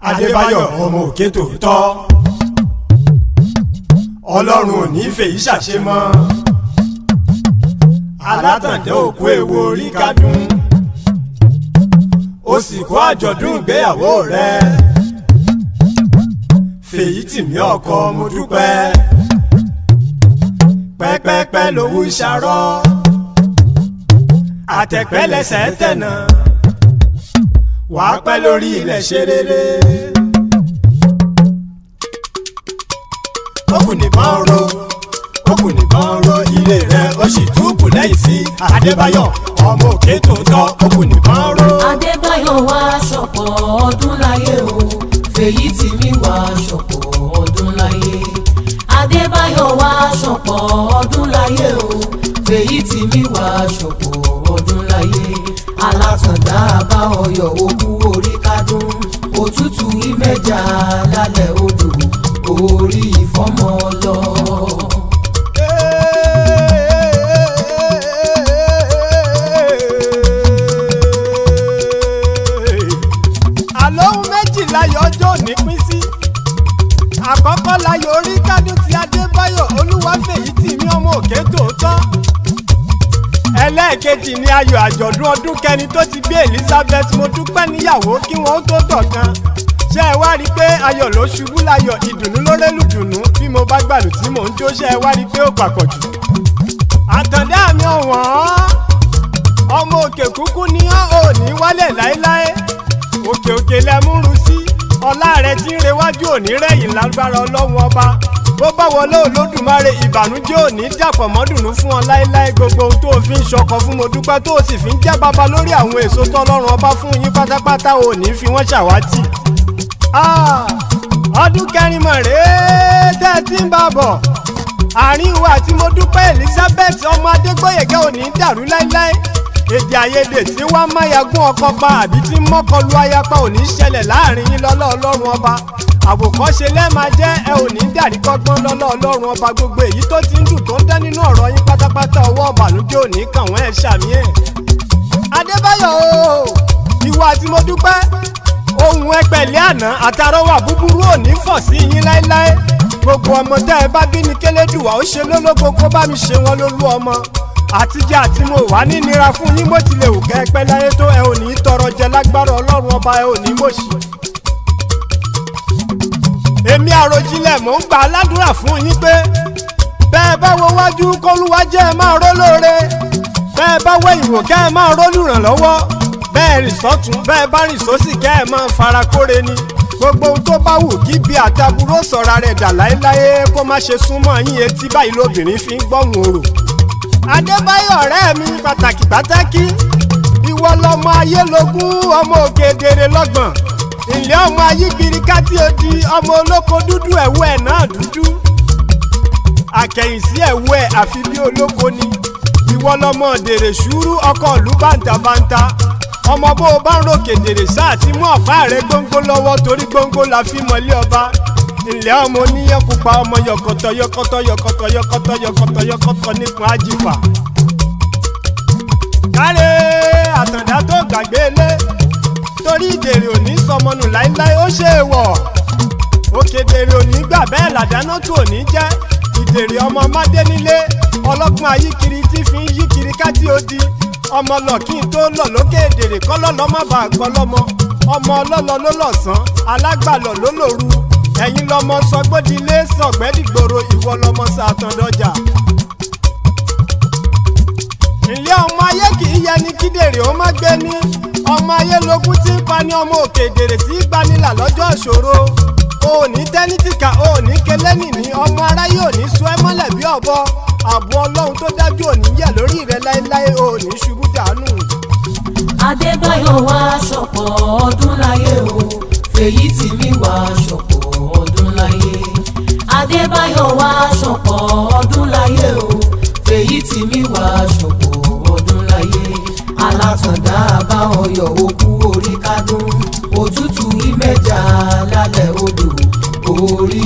Adébáyọ̀ ọmọ òkè tòótọ́ Ọlọ́run ò ní fèyí ṣàṣe mọ́ alátàndé òkú èwo orí kádùn ó sì kó àjọ̀dún ìgbéyàwó rẹ fèyí tì mí ọkọ mo dúpẹ́ pẹ́pẹ́pẹ́ lówó ìṣàrọ̀ àtẹ̀pẹ́ lẹ́sẹ̀ tẹ̀nà wàá pẹ́ lórí ilẹ̀ ṣe rere. Okùn nìkan ro okùn nìkan ro ilé rẹ̀ ó sì túbù lẹ́yìn sí Adébáyọ̀ ọmọ òkè tòótọ́ okùn nìkan ro. Adébáyọ̀ wá ṣọ̀pọ̀ ọdún láyé o fèyí tì mí wá ṣọ̀pọ̀ ọdún láyé. Adébáyọ̀ wá ṣọ̀pọ̀ ọdún láyé o fèyí tì mí wá ṣọ̀pọ̀ ọdún láyé. Alátàndá bá ọyọ̀ òkú orí kádùn òtútù ìmẹ́jà lálẹ́ odò orí ìfọ́mọ lọ. àlóhùn méjì láyọ̀ ọjọ́ òní pín sí. àkọ́kọ́ láyọ̀ orí kádùn ti Adébáyọ̀ Olúwafèyí tì mí ọmọ òkè tòótọ́. ẹlẹ́ẹ̀kejì ni ayọ̀ àjọ̀dún ọdún kẹrin tó ti bí Elizabeth mo dúpẹ́ níyàwó kí wọ́n tó dọ̀kan. ṣé ẹ wá rí i pé ayọ̀ ló ṣubú láyọ̀ ìdùnnú ló rẹ́lù dùnnú bí mo bá gbàlù tí mò ń jó ṣé ẹ wá rí i pé ó papọ̀ jù. àtàndá mi ọ̀wọ́n ọmọ òkè kúkú ni ò ní wálẹ̀ láéláé òkè òkè lẹ́múrú sí ọlá rẹ̀ tí ń rewájú òní rẹ̀yìn lágbára Ọlọ́run ọba bó bá wọlé Olódùmarè ìbànújẹ́ òní dàpọ̀ mọ́dùnú fún ọ láéláé gbogbo ohun tó fi ń ṣọkọ fún mo dúpẹ́ tó sì fi ń jẹ́ baba lórí àwọn èso tọ́lọ́run ọba fún yín pátápátá òní fi wọ́n ṣàwátì. ọdún kẹrin mọ̀ rèé tẹ́ ẹ ti ń bá bọ̀ àárín ìwà tí mo dúpẹ́ Elizabeth ọmọ Adégbóyèga òní dàrú láéláé èdè àìyedè tí wọ́n máyagún ọkọ pa àbí tí mọ́kànlú ayapa òní ṣẹlẹ̀ láàrin yín lọ́lọ́ Ọlọ́run ọba àwòkọ́ṣe lẹ́ẹ̀ma jẹ́ ẹ ò ní dàrí kọ́gbọ́n lọ́lọ́ Ọlọ́run ọba gbogbo èyí tó ti ń dùn tó ń dán nínú ọ̀rọ̀ yín pátápátá ọwọ́ ọ̀bànújẹ́ òní kàn wọ́n ẹ̀ ṣàmì ẹ̀. Adébáyọ̀ o ìwọ àti mo dúpẹ́ ohun ẹgbẹ̀lẹ́ àná àtàrọwà búburú òní fọ̀ sí yín láéláé gbogbo ọmọ tẹ́ ẹ bá bí ní kélédùwà ó ṣe lólógo kó bá mi ṣe wọn lólú ọmọ àtijọ́ àti mo wà ní nira fún yín bó tilẹ̀ wù kẹ́ ẹ pẹ́ láyé tó ẹ ò ní tọrọ jẹ lágbára Ọlọ́run ọba ẹ ò ní mọ̀ṣì. èmi àròjinlẹ̀ mò ń gbà aládùúrà fún yín pé bẹ́ẹ̀ bá wo wájú kólúwa jẹ́ ẹ máa ró lóore bẹ́ẹ̀ bá wẹ̀ ìwò kẹ́ ẹ máa rólù ràn lọ́wọ́ bẹ́ẹ̀ rìn sọ́tún bẹ́ẹ̀ bá rìn sósì kẹ́ ẹ máa fara kóre ni gbogbo ohun tó bá wù kí bí àtàbúrò sọ̀ra rẹ̀ dà láéláé kó má ṣe súnmọ́ yín etí báyìí lóbìnrin fi ń gbọ́hùn orò. Adébáyọ̀ ọ̀rẹ́ mi pàtàkì ìwọ lọmọ ayélogún ọmọ òkèdèrè lọ́gbọ̀n ilẹ̀ ọmọ ayígbìrì kátí odi ọmọ olóko dúdú ẹ̀wọ́ ẹ̀ náà dúdú àkẹ́yìnsí ẹ̀wọ́ ẹ̀ àfi bí olóko ni ìwọ lọmọ dèrè ṣúrú ọkọ̀ ìlú bàǹtàbàǹtà ọmọ bó o bá ń ròkè dèrè sáà ti mú ọ̀pá rẹ gbóngbó lọ́wọ́ torí gbóngbó la fi mọ́lé ọba ilẹ̀ ọmọ oníyàn pupa ọmọ yọkọtọ yọkọtọ yọkọtọ yọkọtọ yọkọtọ yọkọtọ nípọn ajífà. káre àtàndá tó gbàgbé lé torí ìdèrè òní sọmọnù láíláí ó ṣe é wọ̀ òkè dèrè òní gbà bẹ́ẹ̀ làdáná tó òní jẹ́ ìdèrè ọmọ mádé nílé ọlọ́gbọ́n ayíkiri tí fi ń yíkiri kájí odi ọmọ lọ kí n tó lọ lókè dèrè kọ́lọ́lọ́ má bàa gbọ́ lọ́mọ ọmọ ọlọ́lọ́ ló lọ̀sán alágbàlọ̀ ló lòru ẹ̀yin lọmọ sọgbọ́dilé sọ̀gbẹ́dìgbòrò ìwọ lọmọ sàtọ̀dọ̀jà. ilé ọmọ ayé kì í yẹni kídèrè ó má gbé ní ọmọ ayé lógún tí ń pani ọmọ òkè dèrè tí í gbanilà lọ́jọ́ ìṣòro òní tẹ́nítìkà òní kẹlẹ́nì ní ọmọ aráyé òní sún ẹ́ mọ́lẹ̀ bí ọ̀bọ ààbò Ọlọ́run tó dájú òní yẹ̀ lórí rẹ láéláé òní ṣubú dànù. Adébáyọ̀ wá ṣọ̀pọ̀ ọdún láyé o fèyí tì mí wá ṣọ̀pọ̀ ọdún láyé. Adébáyọ̀ wá ṣọ̀pọ̀ ọdún láyé o fèyí tì mí wá ṣọ̀pọ̀ ọdún láyé. Alátàndá bá ọyọ̀ òkú orí kádùn òtútù ìmẹ́jà lálẹ́ odò orí